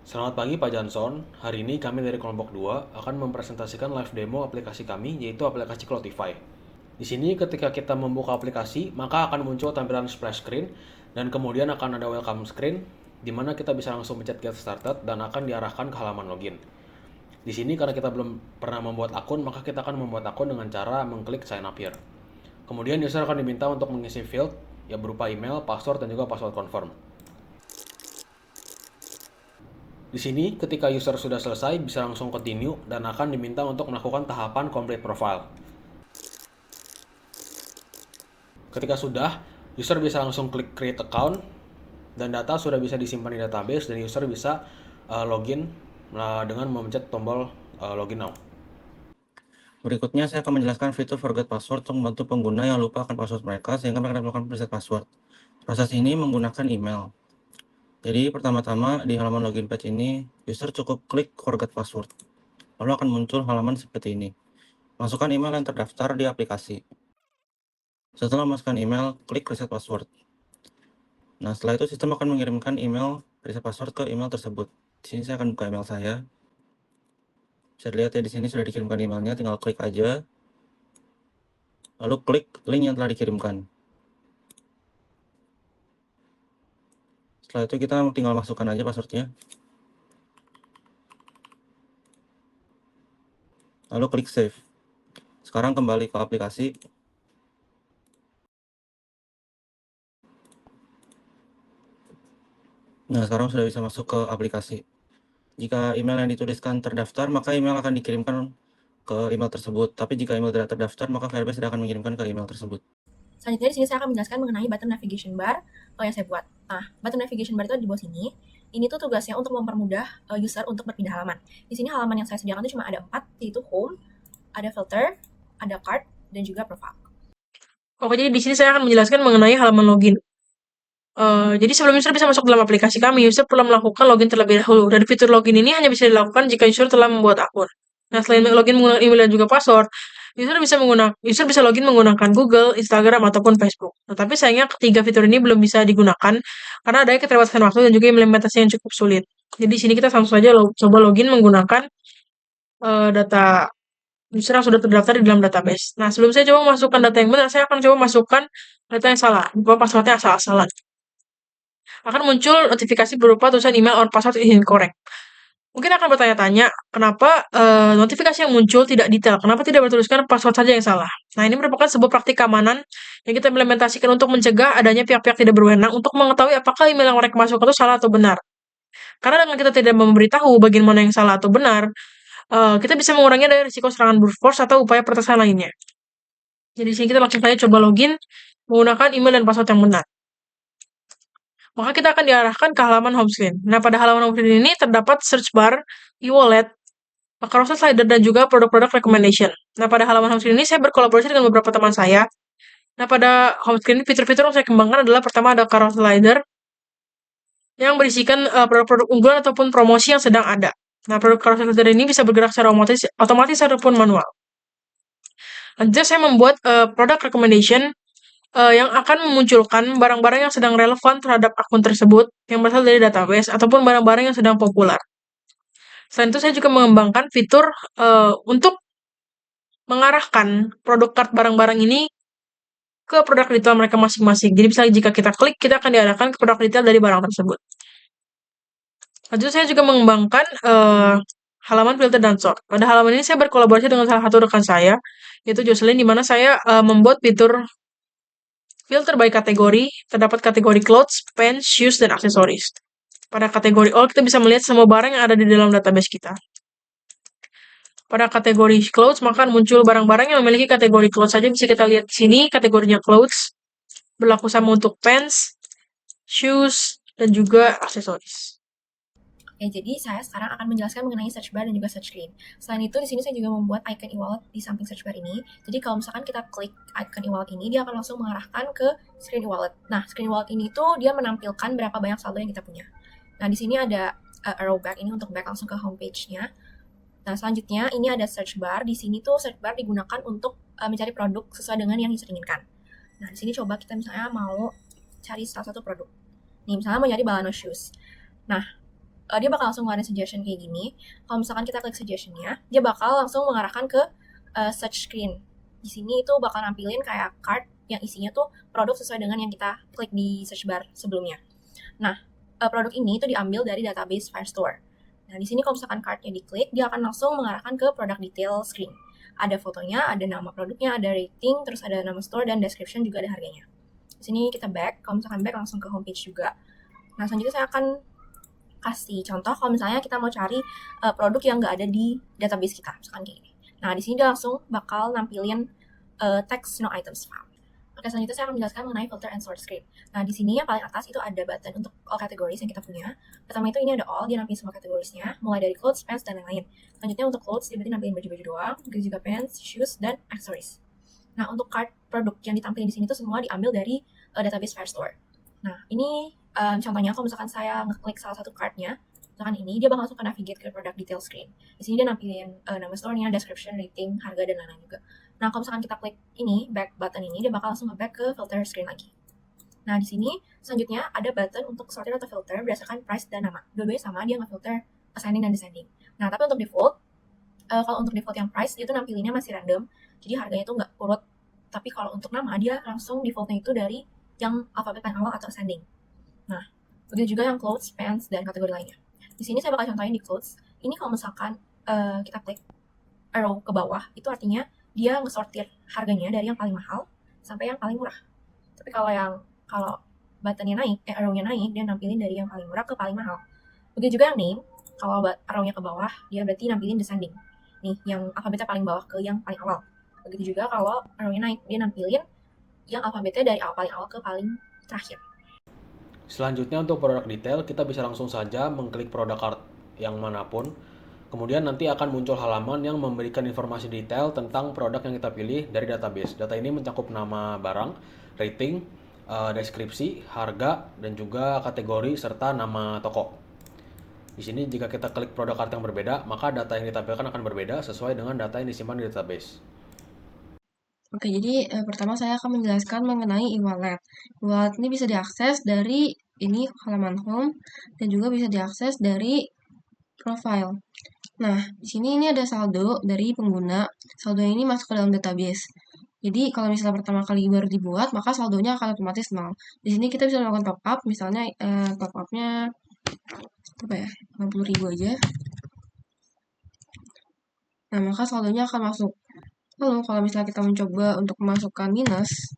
Selamat pagi Pak Johnson, hari ini kami dari kelompok 2 akan mempresentasikan live demo aplikasi kami yaitu aplikasi Cloudify. Di sini ketika kita membuka aplikasi, maka akan muncul tampilan splash screen dan kemudian akan ada welcome screen di mana kita bisa langsung pencet get started dan akan diarahkan ke halaman login. Di sini karena kita belum pernah membuat akun, maka kita akan membuat akun dengan cara mengklik sign up here. Kemudian user akan diminta untuk mengisi field ya berupa email, password dan juga password confirm. Di sini, ketika user sudah selesai, bisa langsung continue dan akan diminta untuk melakukan tahapan complete profile. Ketika sudah, user bisa langsung klik create account dan data sudah bisa disimpan di database dan user bisa login dengan memencet tombol login now. Berikutnya saya akan menjelaskan fitur forget password untuk membantu pengguna yang lupa akan password mereka sehingga mereka dapat melakukan reset password. Proses ini menggunakan email. Jadi pertama-tama di halaman login page ini, user cukup klik forget password. Lalu akan muncul halaman seperti ini. Masukkan email yang terdaftar di aplikasi. Setelah memasukkan email, klik reset password. Nah, setelah itu sistem akan mengirimkan email reset password ke email tersebut. Di sini saya akan buka email saya. Bisa dilihat ya di sini sudah dikirimkan emailnya, tinggal klik aja. Lalu klik link yang telah dikirimkan. Setelah itu kita tinggal masukkan aja passwordnya. Lalu klik save. Sekarang kembali ke aplikasi. Nah, sekarang sudah bisa masuk ke aplikasi. Jika email yang dituliskan terdaftar, maka email akan dikirimkan ke email tersebut. Tapi jika email tidak terdaftar, maka Firebase tidak akan mengirimkan ke email tersebut. Selanjutnya di sini saya akan menjelaskan mengenai button navigation bar yang saya buat. Nah, button navigation bar itu ada di bawah sini. Ini tuh tugasnya untuk mempermudah user untuk berpindah halaman. Di sini halaman yang saya sediakan itu cuma ada 4, yaitu home, ada filter, ada card, dan juga profile. Oke, jadi di sini saya akan menjelaskan mengenai halaman login. Jadi sebelum user bisa masuk dalam aplikasi kami, user perlu melakukan login terlebih dahulu. Dan fitur login ini hanya bisa dilakukan jika user telah membuat akun. Nah, selain login menggunakan email dan juga password, user bisa login menggunakan Google, Instagram, ataupun Facebook. Tetapi sayangnya ketiga fitur ini belum bisa digunakan karena adanya keterbatasan waktu dan juga implementasi yang cukup sulit. Jadi di sini kita langsung saja coba login menggunakan data user yang sudah terdaftar di dalam database. Nah, sebelum saya coba masukkan data yang benar, saya akan coba masukkan data yang salah, berupa passwordnya asal-asalan. Akan muncul notifikasi berupa tulisan email or password is incorrect. Mungkin akan bertanya-tanya, kenapa notifikasi yang muncul tidak detail? Kenapa tidak bertuliskan password saja yang salah? Nah, ini merupakan sebuah praktik keamanan yang kita implementasikan untuk mencegah adanya pihak-pihak tidak berwenang untuk mengetahui apakah email yang mereka masukkan itu salah atau benar. Karena dengan kita tidak memberitahu bagian mana yang salah atau benar, kita bisa mengurangi dari risiko serangan brute force atau upaya peretasan lainnya. Jadi di sini kita langsung saja coba login menggunakan email dan password yang benar. Maka kita akan diarahkan ke halaman home screen. Nah, pada halaman home screen ini terdapat search bar, e-wallet, carousel slider, dan juga produk-produk recommendation. Nah, pada halaman home screen ini saya berkolaborasi dengan beberapa teman saya. Nah, pada home screen ini fitur-fitur yang saya kembangkan adalah pertama ada carousel slider yang berisikan produk-produk unggulan ataupun promosi yang sedang ada. Nah, produk carousel slider ini bisa bergerak secara otomatis ataupun manual. Lanjutnya saya membuat produk recommendation yang akan memunculkan barang-barang yang sedang relevan terhadap akun tersebut yang berasal dari database ataupun barang-barang yang sedang populer. Selain itu saya juga mengembangkan fitur untuk mengarahkan produk cart barang-barang ini ke produk retail mereka masing-masing. Jadi misalnya jika kita klik, kita akan diarahkan ke produk retail dari barang tersebut. Lanjut saya juga mengembangkan halaman filter dan sort. Pada halaman ini saya berkolaborasi dengan salah satu rekan saya, yaitu Jocelyn, di mana saya membuat fitur filter by kategori, terdapat kategori clothes, pants, shoes, dan aksesoris. Pada kategori all, kita bisa melihat semua barang yang ada di dalam database kita. Pada kategori clothes, maka muncul barang-barang yang memiliki kategori clothes saja. Bisa kita lihat di sini, kategorinya clothes. Berlaku sama untuk pants, shoes, dan juga aksesoris. Oke, jadi saya sekarang akan menjelaskan mengenai search bar dan juga search screen. Selain itu, di sini saya juga membuat icon e-wallet di samping search bar ini. Jadi kalau misalkan kita klik icon e-wallet ini, dia akan langsung mengarahkan ke screen e-wallet. Nah, screen e-wallet ini tuh dia menampilkan berapa banyak saldo yang kita punya. Nah, di sini ada arrow back ini untuk back langsung ke homepage-nya. Nah, selanjutnya ini ada search bar. Di sini tuh search bar digunakan untuk mencari produk sesuai dengan yang user inginkan. Nah, di sini coba kita misalnya mau cari salah satu produk. Nih, misalnya mau nyari Balano shoes. Nah, dia bakal langsung ngeluarin suggestion kayak gini. Kalau misalkan kita klik suggestionnya, dia bakal langsung mengarahkan ke search screen. Di sini itu bakal nampilin kayak card yang isinya tuh produk sesuai dengan yang kita klik di search bar sebelumnya. Nah, produk ini itu diambil dari database Firestore. Nah, di sini kalau misalkan cardnya diklik, dia akan langsung mengarahkan ke product detail screen. Ada fotonya, ada nama produknya, ada rating, terus ada nama store, dan description juga ada harganya. Di sini kita back, kalau misalkan back langsung ke homepage juga. Nah, selanjutnya saya akan kasih contoh kalau misalnya kita mau cari produk yang nggak ada di database kita, misalkan kayak gini. Nah, di sini dia langsung bakal nampilin text no items found. Oke, selanjutnya saya akan menjelaskan mengenai filter and sort screen. Nah, di sini yang paling atas itu ada button untuk all categories yang kita punya. Pertama itu ini ada all, dia nampilin semua kategorinya, mulai dari clothes, pants, dan lain-lain. Selanjutnya untuk clothes, dia berarti nampilin baju-baju doang, begitu juga pants, shoes, dan accessories. Nah, untuk card produk yang ditampilin di sini itu semua diambil dari database Firestore. Nah, ini contohnya kalau misalkan saya ngeklik salah satu cardnya, misalkan ini, dia bakal langsung ke navigate ke product detail screen. Di sini dia nampilin nama store-nya, description, rating, harga, dan lain-lain juga. Nah, kalau misalkan kita klik ini, back button ini, dia bakal langsung nge-back ke filter screen lagi. Nah, di sini selanjutnya ada button untuk sortir atau filter berdasarkan price dan nama. Dua-duanya sama, dia nge-filter ascending dan descending. Nah, tapi untuk default, kalau untuk default yang price, dia tuh nampilinnya masih random, jadi harganya tuh nggak urut. Tapi kalau untuk nama, dia langsung defaultnya itu dari yang alfabet paling awal atau ascending. Nah, begitu juga yang clothes, pants, dan kategori lainnya. Di sini saya bakal contohin di clothes. Ini kalau misalkan kita klik arrow ke bawah, itu artinya dia ngesortir harganya dari yang paling mahal sampai yang paling murah. Tapi kalau buttonnya naik, arrow-nya naik, dia nampilin dari yang paling murah ke paling mahal. Begitu juga yang name, kalau arrow-nya ke bawah, dia berarti nampilin descending. Nih, yang alfabetnya paling bawah ke yang paling awal. Begitu juga kalau arrow-nya naik, dia nampilin yang alfabetnya dari paling awal ke paling terakhir. Selanjutnya untuk produk detail, kita bisa langsung saja mengklik produk card yang manapun. Kemudian nanti akan muncul halaman yang memberikan informasi detail tentang produk yang kita pilih dari database. Data ini mencakup nama barang, rating, deskripsi, harga, dan juga kategori serta nama toko. Di sini jika kita klik produk card yang berbeda, maka data yang ditampilkan akan berbeda sesuai dengan data yang disimpan di database. Oke, jadi pertama saya akan menjelaskan mengenai e-wallet. E-wallet ini bisa diakses dari ini halaman home dan juga bisa diakses dari profile. Nah, di sini ini ada saldo dari pengguna. Saldo ini masuk ke dalam database. Jadi kalau misalnya pertama kali baru dibuat, maka saldonya akan otomatis 0. Di sini kita bisa melakukan top up, misalnya top up-nya apa ya, 50.000 aja. Nah, maka saldonya akan masuk. Lalu kalau misalnya kita mencoba untuk memasukkan minus,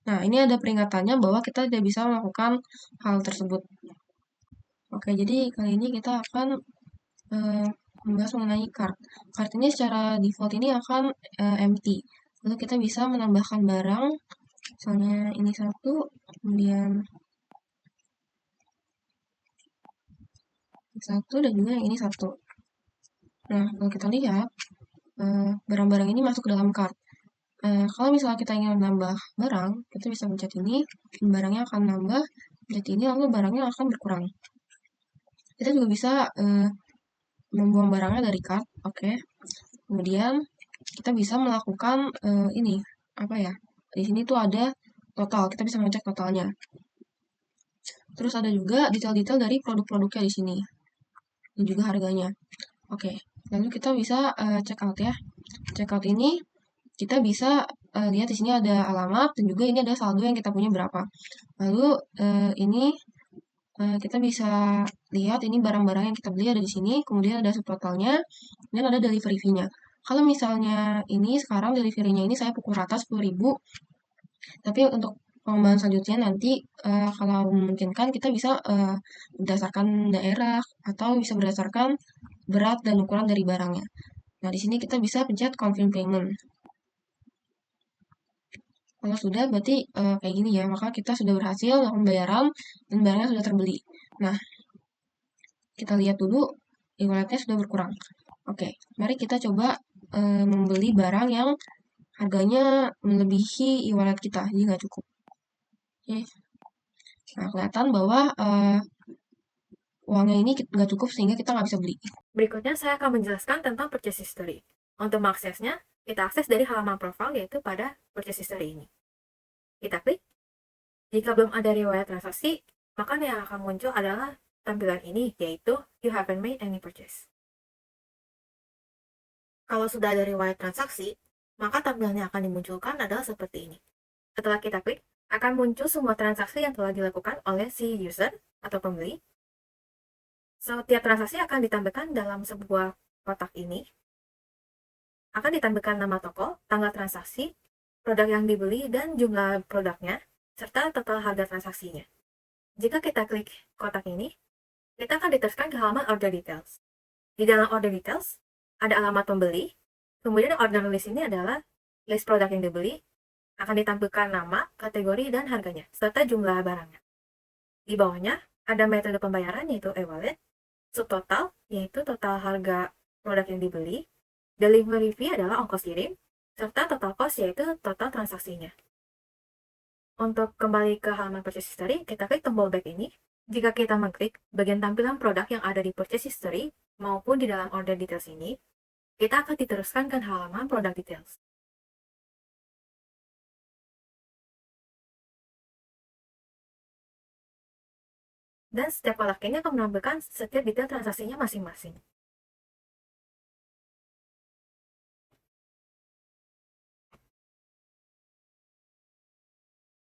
nah ini ada peringatannya bahwa kita tidak bisa melakukan hal tersebut. Oke, jadi kali ini kita akan membahas mengenai cart. Cart ini secara default ini akan empty. Lalu kita bisa menambahkan barang, misalnya ini satu, kemudian satu dan juga yang ini satu. Nah, kalau kita lihat barang-barang ini masuk ke dalam cart. Kalau misalnya kita ingin menambah barang, kita bisa pencet ini, barangnya akan nambah, pencet ini, lalu barangnya akan berkurang. Kita juga bisa membuang barangnya dari cart, oke. Kemudian kita bisa melakukan ini apa ya? Di sini tuh ada total, kita bisa mengecek totalnya. Terus ada juga detail-detail dari produk-produknya di sini, dan juga harganya. Oke, lalu kita bisa check out ya. Check out ini kita bisa lihat di sini ada alamat dan juga ini ada saldo yang kita punya berapa. Lalu ini kita bisa lihat ini barang-barang yang kita beli ada di sini, kemudian ada subtotalnya, dan ada delivery fee-nya. Kalau misalnya ini sekarang delivery-nya ini saya pukul rata 10.000, tapi untuk pengembangan selanjutnya nanti kalau memungkinkan kita bisa berdasarkan daerah atau bisa berdasarkan berat dan ukuran dari barangnya. Nah, di sini kita bisa pencet confirm payment. Kalau sudah, berarti kayak gini ya, maka kita sudah berhasil melakukan pembayaran dan barangnya sudah terbeli. Nah, kita lihat dulu e-walletnya sudah berkurang. Oke, mari kita coba membeli barang yang harganya melebihi e-wallet kita, jadi nggak cukup. Oke, nah kelihatan bahwa uangnya ini nggak cukup sehingga kita nggak bisa beli. Berikutnya saya akan menjelaskan tentang purchase history. Untuk mengaksesnya, kita akses dari halaman profile yaitu pada purchase history ini. Kita klik. Jika belum ada riwayat transaksi, maka yang akan muncul adalah tampilan ini, yaitu you haven't made any purchase. Kalau sudah ada riwayat transaksi, maka tampilan yang akan dimunculkan adalah seperti ini. Setelah kita klik, akan muncul semua transaksi yang telah dilakukan oleh si user atau pembeli. Setiap transaksi akan ditampilkan dalam sebuah kotak ini. Akan ditampilkan nama toko, tanggal transaksi, produk yang dibeli, dan jumlah produknya, serta total harga transaksinya. Jika kita klik kotak ini, kita akan diteruskan ke halaman order details. Di dalam order details, ada alamat pembeli, kemudian order list ini adalah list produk yang dibeli, akan ditampilkan nama, kategori, dan harganya, serta jumlah barangnya. Di bawahnya, ada metode pembayaran yaitu e-wallet, subtotal yaitu total harga produk yang dibeli, delivery fee adalah ongkos kirim, serta total cost yaitu total transaksinya. Untuk kembali ke halaman purchase history, kita klik tombol back ini. Jika kita mengklik bagian tampilan produk yang ada di purchase history maupun di dalam order details ini, kita akan diteruskan ke halaman product details. Dan setiap kotak ini akan menampilkan setiap detail transaksinya masing-masing.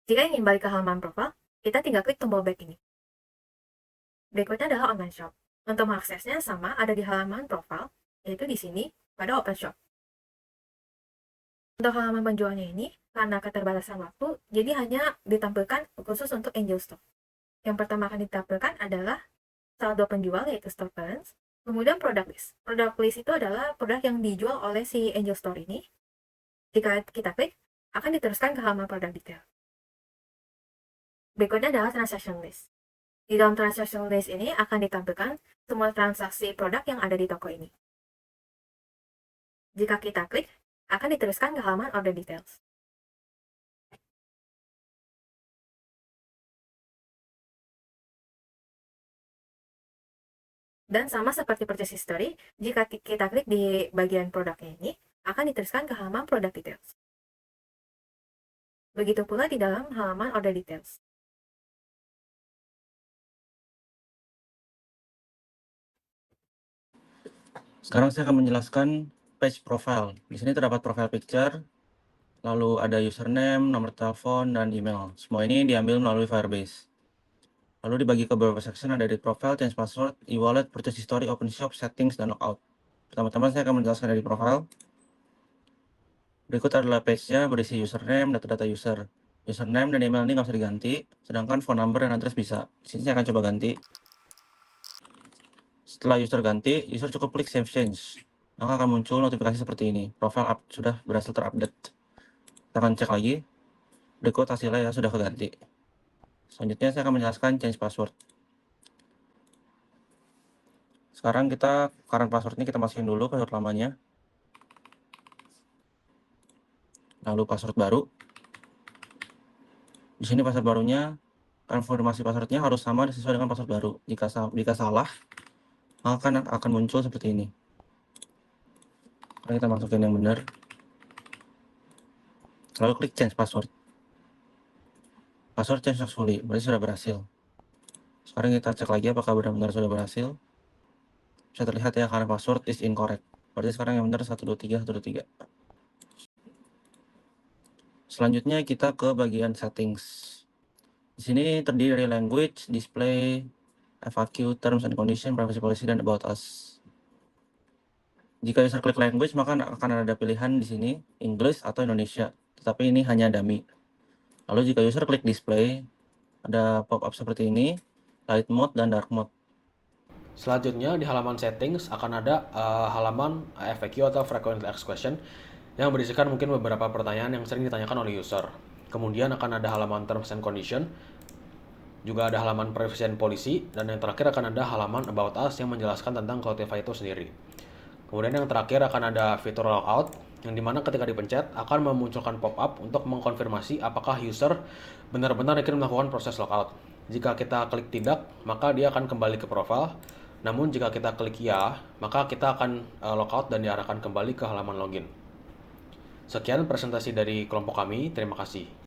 Jika ingin balik ke halaman profile, kita tinggal klik tombol back ini. Berikutnya adalah online shop. Untuk mengaksesnya sama ada di halaman profile, yaitu di sini pada open shop. Untuk halaman penjualnya ini, karena keterbatasan waktu, jadi hanya ditampilkan khusus untuk Angel Store. Yang pertama akan ditampilkan adalah saldo penjual yaitu stock balance, kemudian product list. Product list itu adalah produk yang dijual oleh si Angel Store ini. Jika kita klik, akan diteruskan ke halaman product detail. Berikutnya adalah transaction list. Di dalam transaction list ini akan ditampilkan semua transaksi produk yang ada di toko ini. Jika kita klik, akan diteruskan ke halaman order details. Dan sama seperti purchase history, jika kita klik di bagian produknya ini, akan diteruskan ke halaman product details. Begitu pula di dalam halaman order details. Sekarang saya akan menjelaskan page profile. Di sini terdapat profile picture, lalu ada username, nomor telepon, dan email. Semua ini diambil melalui Firebase. Lalu dibagi ke beberapa section, ada edit profile, change password, e-wallet, purchase history, open shop, settings, dan logout. Pertama-tama saya akan menjelaskan edit profile. Berikut adalah page-nya berisi username, data-data user. Username dan email ini nggak usah diganti, sedangkan phone number dan address bisa. Di sini saya akan coba ganti. Setelah user ganti, user cukup klik save change. Maka akan muncul notifikasi seperti ini. Profile sudah berhasil terupdate. Kita akan cek lagi. Berikut hasilnya ya sudah keganti. Selanjutnya saya akan menjelaskan change password. Sekarang kita current password ini kita masukin dulu password lamanya. Lalu password baru. Di sini password barunya, konfirmasi passwordnya harus sama sesuai dengan password baru. Jika salah, maka akan muncul seperti ini. Sekarang kita masukin yang benar. Lalu klik change password. Password change successfully, berarti sudah berhasil. Sekarang kita cek lagi apakah benar-benar sudah berhasil. Bisa terlihat ya, karena password is incorrect. Berarti sekarang yang benar 123, 123. Selanjutnya kita ke bagian settings. Di sini terdiri dari language, display, FAQ, terms and condition, privacy policy, dan about us. Jika user klik language, maka akan ada pilihan di sini English atau Indonesia, tetapi ini hanya dummy. Lalu jika user klik display, ada pop-up seperti ini, light mode dan dark mode. Selanjutnya di halaman settings akan ada halaman FAQ atau frequently asked question yang berisikan mungkin beberapa pertanyaan yang sering ditanyakan oleh user. Kemudian akan ada halaman terms and condition, juga ada halaman privacy and policy, dan yang terakhir akan ada halaman about us yang menjelaskan tentang Cloudify itu sendiri. Kemudian yang terakhir akan ada fitur logout, yang dimana ketika dipencet akan memunculkan pop-up untuk mengkonfirmasi apakah user benar-benar ingin melakukan proses logout. Jika kita klik tidak, maka dia akan kembali ke profile. Namun jika kita klik ya, maka kita akan logout dan diarahkan kembali ke halaman login. Sekian presentasi dari kelompok kami, terima kasih.